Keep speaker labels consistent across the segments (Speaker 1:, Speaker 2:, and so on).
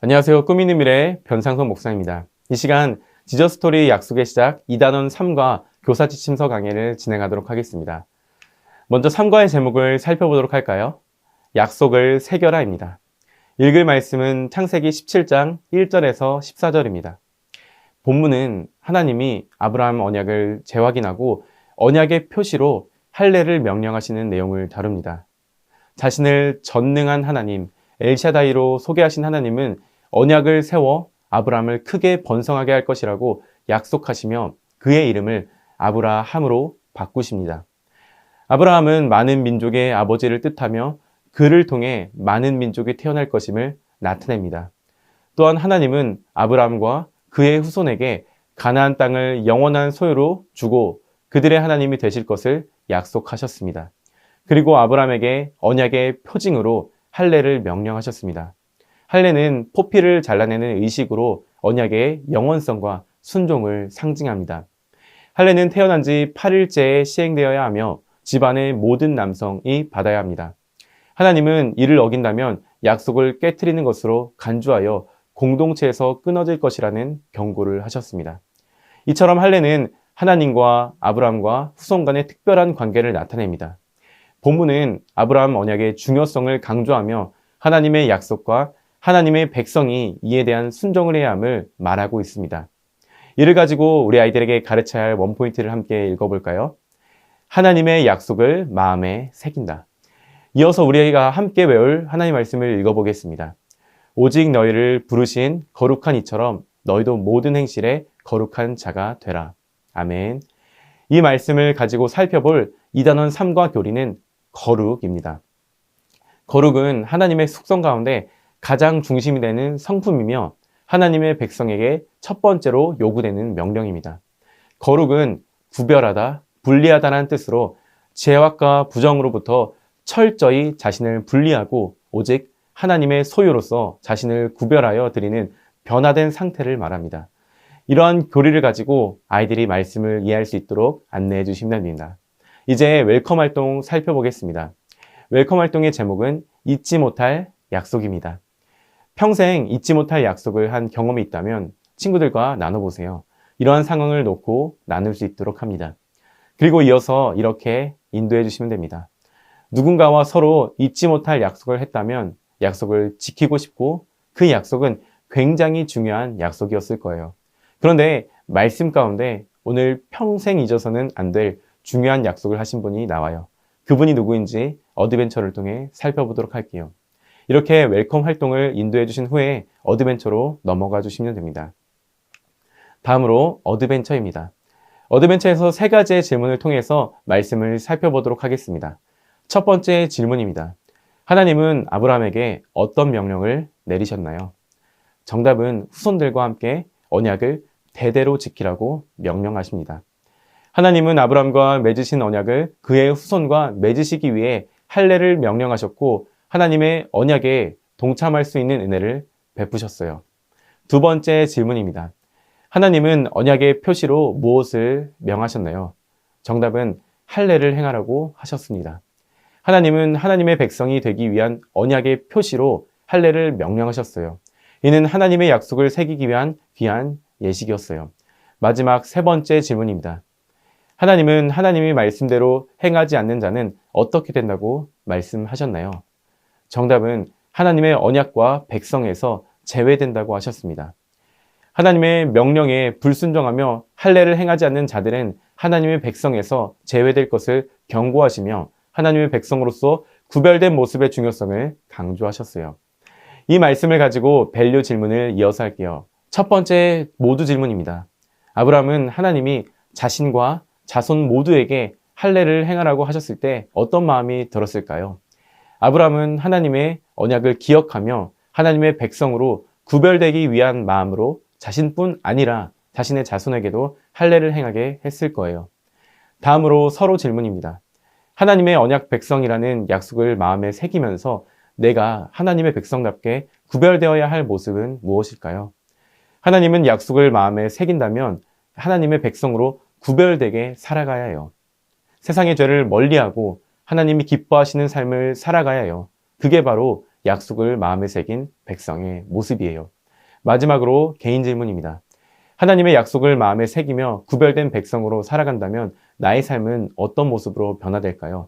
Speaker 1: 안녕하세요. 꿈 있는 미래 변상선 목사입니다. 이 시간 지저스토리 약속의 시작 2단원 3과 교사 지침서 강의를 진행하도록 하겠습니다. 먼저 3과의 제목을 살펴보도록 할까요? 약속을 새겨라입니다. 읽을 말씀은 창세기 17장 1절에서 14절입니다. 본문은 하나님이 아브라함 언약을 재확인하고 언약의 표시로 할례를 명령하시는 내용을 다룹니다. 자신을 전능한 하나님, 엘샤다이로 소개하신 하나님은 언약을 세워 아브라함을 크게 번성하게 할 것이라고 약속하시며 그의 이름을 아브라함으로 바꾸십니다. 아브라함은 많은 민족의 아버지를 뜻하며 그를 통해 많은 민족이 태어날 것임을 나타냅니다. 또한 하나님은 아브라함과 그의 후손에게 가나안 땅을 영원한 소유로 주고 그들의 하나님이 되실 것을 약속하셨습니다. 그리고 아브라함에게 언약의 표징으로 할례를 명령하셨습니다. 할례는 포피를 잘라내는 의식으로 언약의 영원성과 순종을 상징합니다. 할례는 태어난 지 8일째에 시행되어야 하며 집안의 모든 남성이 받아야 합니다. 하나님은 이를 어긴다면 약속을 깨트리는 것으로 간주하여 공동체에서 끊어질 것이라는 경고를 하셨습니다. 이처럼 할례는 하나님과 아브라함과 후손 간의 특별한 관계를 나타냅니다. 본문은 아브라함 언약의 중요성을 강조하며 하나님의 약속과 하나님의 백성이 이에 대한 순종을 해야 함을 말하고 있습니다. 이를 가지고 우리 아이들에게 가르쳐야 할 원포인트를 함께 읽어볼까요? 하나님의 약속을 마음에 새긴다. 이어서 우리가 함께 외울 하나님의 말씀을 읽어보겠습니다. 오직 너희를 부르신 거룩한 이처럼 너희도 모든 행실에 거룩한 자가 되라. 아멘. 이 말씀을 가지고 살펴볼 2단원 3과 교리는 거룩입니다. 거룩은 하나님의 숙성 가운데 가장 중심이 되는 성품이며 하나님의 백성에게 첫 번째로 요구되는 명령입니다. 거룩은 구별하다, 분리하다라는 뜻으로 죄악과 부정으로부터 철저히 자신을 분리하고 오직 하나님의 소유로서 자신을 구별하여 드리는 변화된 상태를 말합니다. 이러한 교리를 가지고 아이들이 말씀을 이해할 수 있도록 안내해 주시면 됩니다. 이제 웰컴 활동 살펴보겠습니다. 웰컴 활동의 제목은 잊지 못할 약속입니다. 평생 잊지 못할 약속을 한 경험이 있다면 친구들과 나눠보세요. 이러한 상황을 놓고 나눌 수 있도록 합니다. 그리고 이어서 이렇게 인도해 주시면 됩니다. 누군가와 서로 잊지 못할 약속을 했다면 약속을 지키고 싶고 그 약속은 굉장히 중요한 약속이었을 거예요. 그런데 말씀 가운데 오늘 평생 잊어서는 안 될 중요한 약속을 하신 분이 나와요. 그분이 누구인지 어드벤처를 통해 살펴보도록 할게요. 이렇게 웰컴 활동을 인도해 주신 후에 어드벤처로 넘어가 주시면 됩니다. 다음으로 어드벤처입니다. 어드벤처에서 세 가지의 질문을 통해서 말씀을 살펴보도록 하겠습니다. 첫 번째 질문입니다. 하나님은 아브라함에게 어떤 명령을 내리셨나요? 정답은 후손들과 함께 언약을 대대로 지키라고 명령하십니다. 하나님은 아브라함과 맺으신 언약을 그의 후손과 맺으시기 위해 할례를 명령하셨고 하나님의 언약에 동참할 수 있는 은혜를 베푸셨어요. 두 번째 질문입니다. 하나님은 언약의 표시로 무엇을 명하셨나요? 정답은 할례를 행하라고 하셨습니다. 하나님은 하나님의 백성이 되기 위한 언약의 표시로 할례를 명령하셨어요. 이는 하나님의 약속을 새기기 위한 귀한 예식이었어요. 마지막 세 번째 질문입니다. 하나님은 하나님의 말씀대로 행하지 않는 자는 어떻게 된다고 말씀하셨나요? 정답은 하나님의 언약과 백성에서 제외된다고 하셨습니다. 하나님의 명령에 불순종하며 할례를 행하지 않는 자들은 하나님의 백성에서 제외될 것을 경고하시며 하나님의 백성으로서 구별된 모습의 중요성을 강조하셨어요. 이 말씀을 가지고 밸류 질문을 이어서 할게요. 첫 번째 모두 질문입니다. 아브라함은 하나님이 자신과 자손 모두에게 할례를 행하라고 하셨을 때 어떤 마음이 들었을까요? 아브라함은 하나님의 언약을 기억하며 하나님의 백성으로 구별되기 위한 마음으로 자신뿐 아니라 자신의 자손에게도 할례를 행하게 했을 거예요. 다음으로 서로 질문입니다. 하나님의 언약 백성이라는 약속을 마음에 새기면서 내가 하나님의 백성답게 구별되어야 할 모습은 무엇일까요? 하나님은 약속을 마음에 새긴다면 하나님의 백성으로 구별되게 살아가야 해요. 세상의 죄를 멀리하고 하나님이 기뻐하시는 삶을 살아가야 해요. 그게 바로 약속을 마음에 새긴 백성의 모습이에요. 마지막으로 개인 질문입니다. 하나님의 약속을 마음에 새기며 구별된 백성으로 살아간다면 나의 삶은 어떤 모습으로 변화될까요?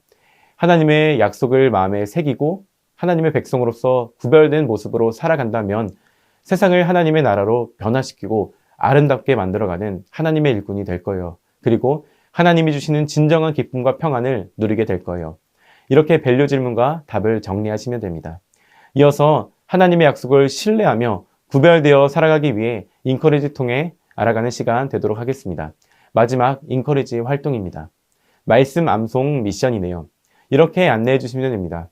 Speaker 1: 하나님의 약속을 마음에 새기고 하나님의 백성으로서 구별된 모습으로 살아간다면 세상을 하나님의 나라로 변화시키고 아름답게 만들어가는 하나님의 일꾼이 될 거예요. 그리고 하나님이 주시는 진정한 기쁨과 평안을 누리게 될 거예요. 이렇게 밸류 질문과 답을 정리하시면 됩니다. 이어서 하나님의 약속을 신뢰하며 구별되어 살아가기 위해 인커리지 통해 알아가는 시간 되도록 하겠습니다. 마지막 인커리지 활동입니다. 말씀 암송 미션이네요. 이렇게 안내해 주시면 됩니다.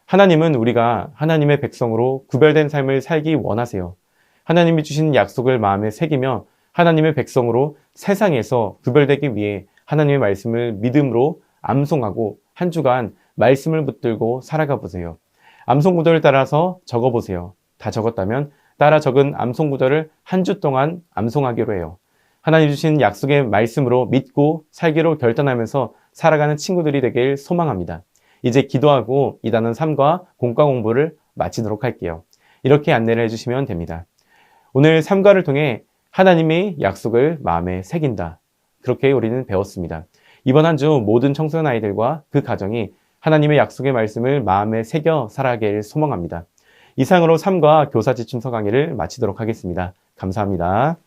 Speaker 1: 하나님은 우리가 하나님의 백성으로 구별된 삶을 살기 원하세요. 하나님이 주신 약속을 마음에 새기며 하나님의 백성으로 세상에서 구별되기 위해 하나님의 말씀을 믿음으로 암송하고 한 주간 말씀을 붙들고 살아가 보세요. 암송 구절을 따라서 적어 보세요. 다 적었다면 따라 적은 암송 구절을 한 주 동안 암송하기로 해요. 하나님 주신 약속의 말씀으로 믿고 살기로 결단하면서 살아가는 친구들이 되길 소망합니다. 이제 기도하고 이 단원 3과 공과 공부를 마치도록 할게요. 이렇게 안내를 해주시면 됩니다. 오늘 3과를 통해 하나님의 약속을 마음에 새긴다. 그렇게 우리는 배웠습니다. 이번 한 주 모든 청소년 아이들과 그 가정이 하나님의 약속의 말씀을 마음에 새겨 살아가길 소망합니다. 이상으로 3과 교사 지침서 강의를 마치도록 하겠습니다. 감사합니다.